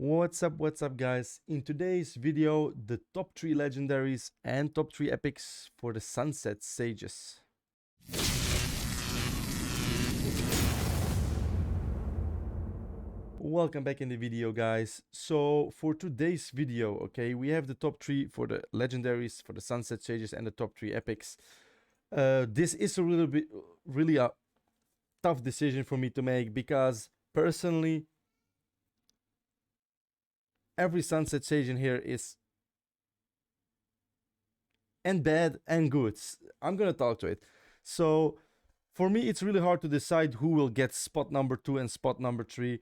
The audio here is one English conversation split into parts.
What's up guys? In today's video, the top 3 legendaries and top 3 epics for the Sunset Sages. Welcome back in the video guys. So for today's video, okay, we have the top 3 for the legendaries, for the Sunset Sages and the top 3 epics. This is really a tough decision for me to make because personally every Sunset Sage in here is and bad and good. I'm gonna talk to it. So for me, it's really hard to decide who will get spot number 2 and spot number 3.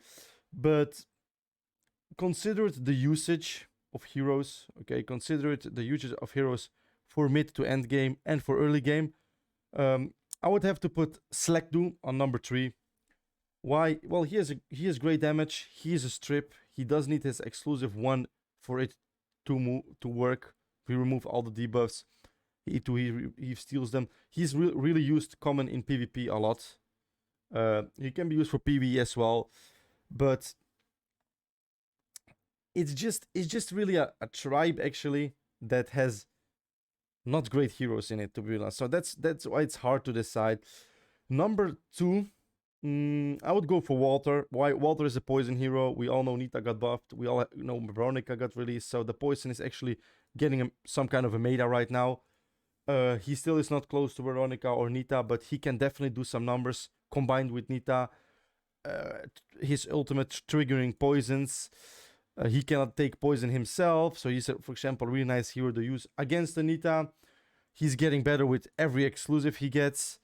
But consider it the usage of heroes. Okay, consider it the usage of heroes for mid to end game and for early game. I would have to put Slekdu on number 3. Why? Well, he has great damage. He is a strip. He does need his exclusive 1 for it to work. We remove all the debuffs. He steals them. He's really used common in PvP a lot. He can be used for PvE as well, but it's just really a tribe actually that has not great heroes in it, to be honest. So that's why it's hard to decide. Number 2, I would go for Walter. Why? Walter is a poison hero. We all know Nita got buffed. We all know Veronica got released. So the poison is actually getting some kind of a meta right now. He still is not close to Veronica or Nita, but he can definitely do some numbers combined with Nita. His ultimate triggering poisons. He cannot take poison himself. So he's, for example, a really nice hero to use against Nita. He's getting better with every exclusive he gets.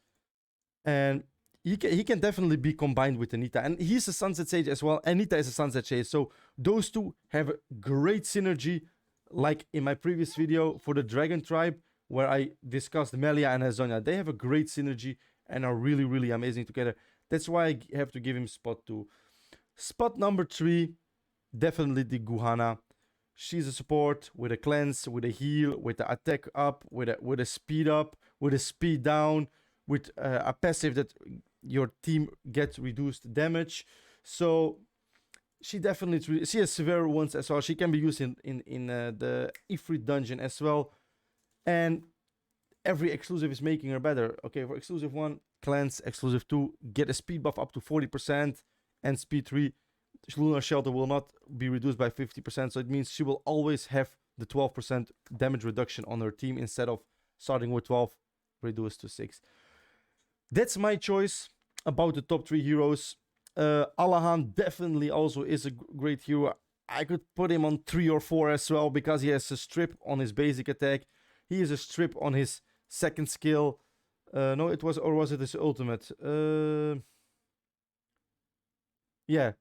And he can definitely be combined with Nita. And he's a Sunset Sage as well. And Nita is a Sunset Sage. So those two have great synergy. Like in my previous video for the Dragon Tribe, where I discussed Melia and Hazonia. They have a great synergy and are really, really amazing together. That's why I have to give him spot 2. Spot number 3, definitely the Guhana. She's a support with a cleanse, with a heal, with the attack up, with a speed up, with a speed down, with a passive that your team gets reduced damage. So she definitely, she has severe ones as well. She can be used in the Ifrit dungeon as well. And every exclusive is making her better. Okay, for exclusive 1, cleanse. Exclusive 2, get a speed buff up to 40%. And speed 3, Lunar Shelter will not be reduced by 50%. So it means she will always have the 12% damage reduction on her team instead of starting with 12, reduced to 6. That's my choice about the top 3 heroes. Allahan definitely also is a great hero. I could put him on 3 or 4 as well because he has a strip on his basic attack. He is a strip on his second skill. No, it was, or was it his ultimate? Yeah.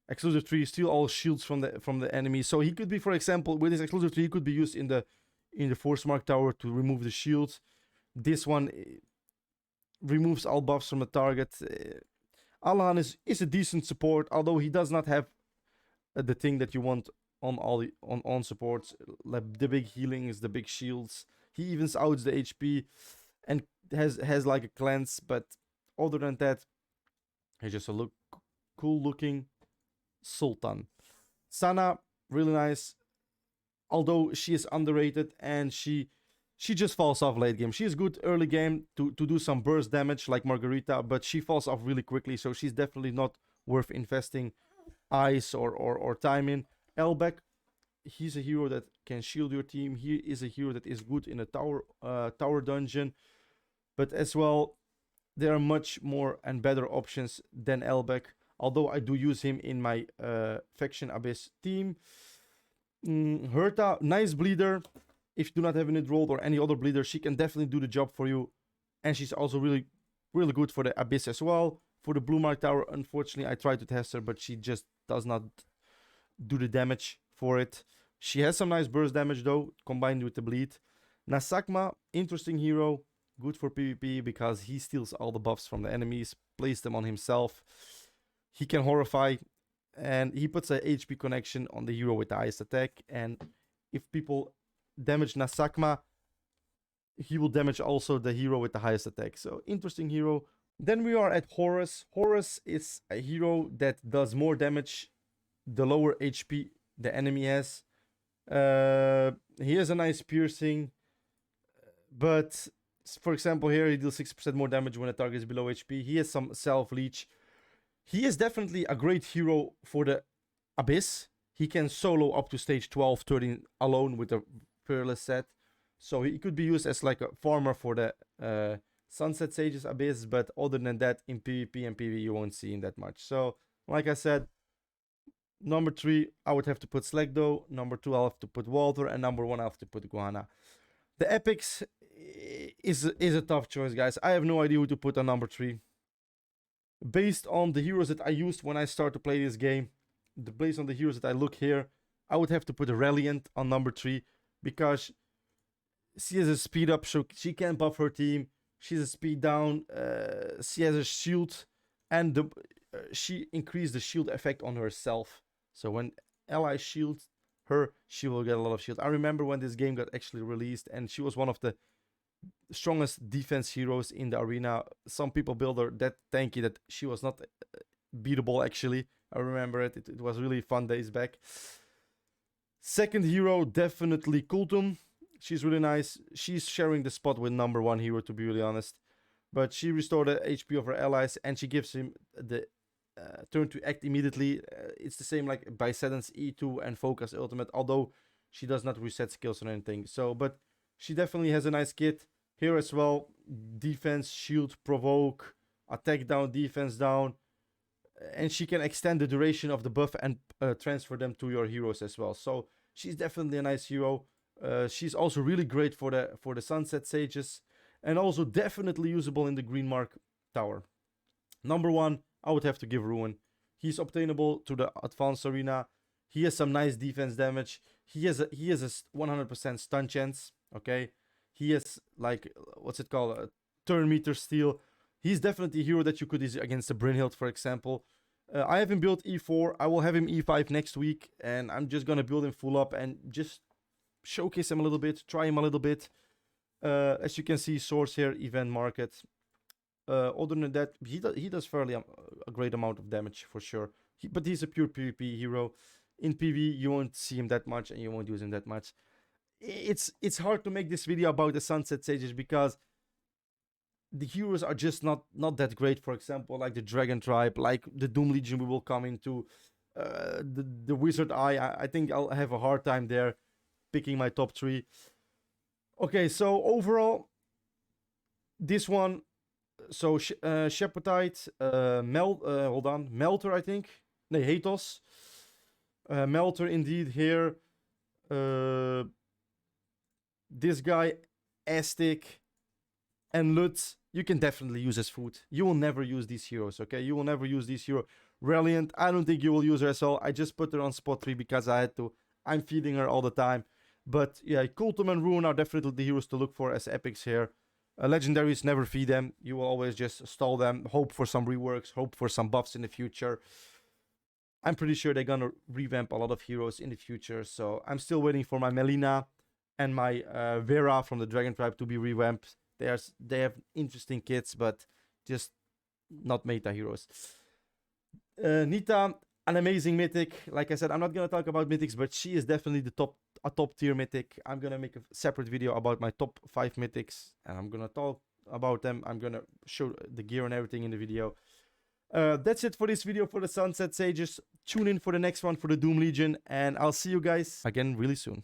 Exclusive 3, steal all shields from the enemy. So he could be, for example, with his exclusive 3, he could be used in the Force Mark Tower to remove the shields. This one removes all buffs from the target. Allahan is a decent support, although he does not have the thing that you want on supports, like the big healings, the big shields. He evens out the HP and has like a cleanse, but other than that, he's just a cool looking Sultan. Sana, really nice, although she is underrated and she just falls off late game. She is good early game to do some burst damage like Margarita, but she falls off really quickly, so she's definitely not worth investing ice or time in. Elbeck, he's a hero that can shield your team. He is a hero that is good in a tower dungeon, but as well, there are much more and better options than Elbeck, although I do use him in my Faction Abyss team. Herta, nice bleeder. If you do not have an enrolled or any other bleeder, she can definitely do the job for you. And she's also really, really good for the Abyss as well. For the Blue Mark Tower, unfortunately, I tried to test her, but she just does not do the damage for it. She has some nice burst damage though, combined with the bleed. Nasakma, interesting hero. Good for PvP because he steals all the buffs from the enemies, plays them on himself. He can horrify, and he puts a HP connection on the hero with the highest attack. And if people damage Nasakma, he will damage also the hero with the highest attack. So interesting hero. Then we are at Horus. Horus is a hero that does more damage the lower HP the enemy has. He has a nice piercing, but for example here he deals 6% more damage when a target is below HP. He has some self-leech. He is definitely a great hero for the Abyss. He can solo up to stage 12, 13 alone with the Tierlist set. So he could be used as like a farmer for the Sunset Sages Abyss, but other than that, in PvP and PvE you won't see him that much. So, like I said, number 3, I would have to put Slagdo. Number 2, I'll have to put Walter. And number 1, I'll have to put Guana. The Epics is a tough choice, guys. I have no idea who to put on number 3. Based on the heroes that I used when I started to play this game, based on the heroes that I look here, I would have to put Reliant on number 3, because she has a speed up, so she can buff her team. She's a speed down. She has a shield, and she increased the shield effect on herself. So when allies shield her, she will get a lot of shield. I remember when this game got actually released, and she was one of the strongest defense heroes in the arena. Some people built her that tanky that she was not beatable actually. I remember it. It was really fun days back. Second hero, definitely Kultum. She's really nice. She's sharing the spot with number 1 hero, to be really honest. But she restored the HP of her allies, and she gives him the turn to act immediately. It's the same like by Seden's E2 and Focus Ultimate, although she does not reset skills or anything. So, but she definitely has a nice kit here as well. Defense, shield, provoke, attack down, defense down. And she can extend the duration of the buff and transfer them to your heroes as well. So she's definitely a nice hero. She's also really great for the Sunset Sages, and also definitely usable in the Green Mark Tower. Number 1, I would have to give Rune. He's obtainable to the Advanced Arena. He has some nice defense damage. He has a 100% stun chance. Okay, he has like, what's it called, a turn meter steal. He's definitely a hero that you could use against the Brynhild, for example. I have him built E4. I will have him E5 next week, and I'm just gonna build him full up and just showcase him a little bit, try him a little bit. As you can see, source here, event market. Other than that, he does fairly a great amount of damage for sure. But he's a pure PvP hero. In PvE, you won't see him that much, and you won't use him that much. It's hard to make this video about the Sunset Sages because the heroes are just not that great. For example, like the Dragon Tribe, like the Doom Legion we will come into, the Wizard Eye. I think I'll have a hard time there picking my top 3. Okay, so overall, this one, so Shepardite, Melter, I think. No, Hatos. Melter indeed here. This guy, Aztec, and Lutz, you can definitely use as food. You will never use these heroes, okay? You will never use these heroes. Reliant, I don't think you will use her as well. I just put her on spot 3 because I had to. I'm feeding her all the time. But yeah, Kultum and Rune are definitely the heroes to look for as epics here. Legendaries, never feed them. You will always just stall them, hope for some reworks, hope for some buffs in the future. I'm pretty sure they're gonna revamp a lot of heroes in the future. So I'm still waiting for my Melina and my Vera from the Dragon Tribe to be revamped. They have interesting kits, but just not meta heroes. Nita, an amazing mythic. Like I said, I'm not gonna talk about mythics, but she is definitely a top tier mythic. I'm gonna make a separate video about my top 5 mythics, and I'm gonna talk about them. I'm gonna show the gear and everything in the video. That's it for this video for the Sunset Sages. Tune in for the next one for the Doom Legion, and I'll see you guys again really soon.